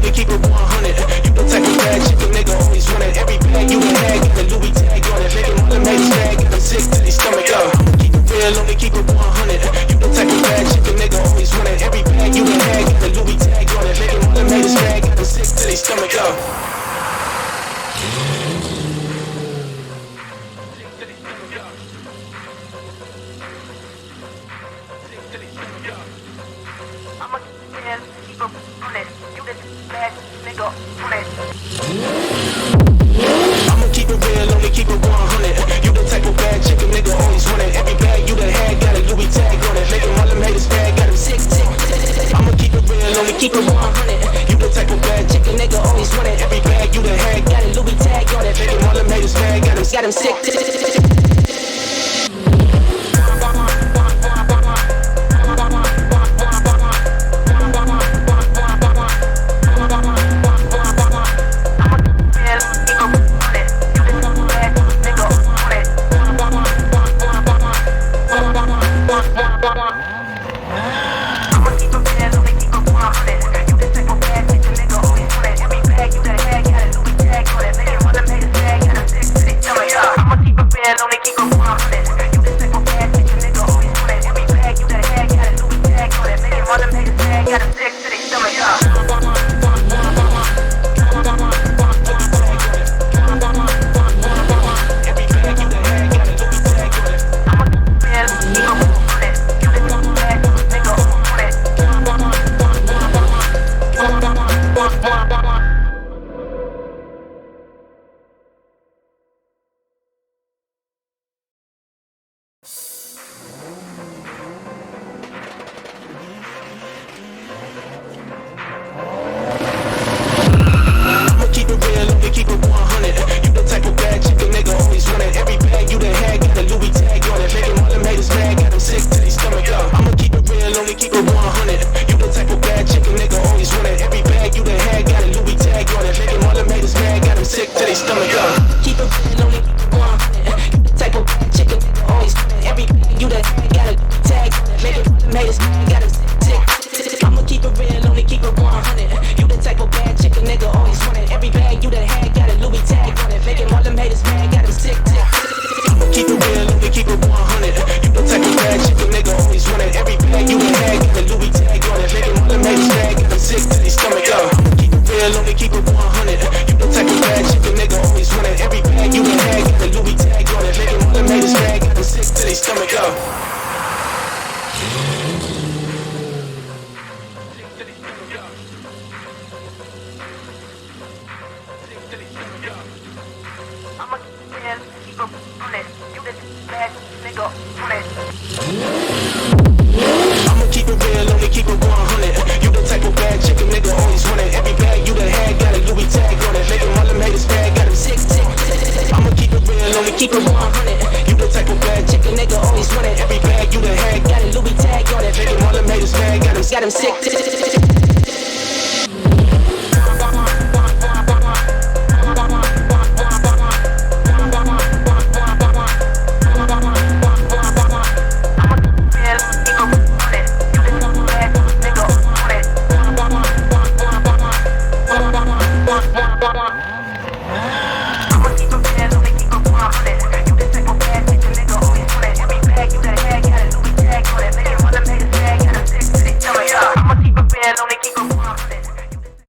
only keep it 100. You the type of bad chick a nigga always wanted. Every bag you done had got a Louis tag on it. Making all the haters mad, got them sick to their stomach. I'ma keep it real, only keep it 100. You the type of bad chick a nigga always wanted. Every bag you done had got a Louis tag on it. Making all the haters mad, got them sick to their stomach. I'ma keep it real, only keep it 100. You the type of bad chick a nigga always wanted. Every bag you done had got a Louis tag on it. Making all them haters mad, got them sick. I'ma keep it real, only keep it 100. You the type of bad chick a nigga always wanted. Every bag you done had got a Louis tag on it. Making all them haters mad, got them sick. Keep it 100. You the type of bad chick a nigga always wanted. Every bag you done had got a Louis tag on it. Making all them haters mad, got them sick.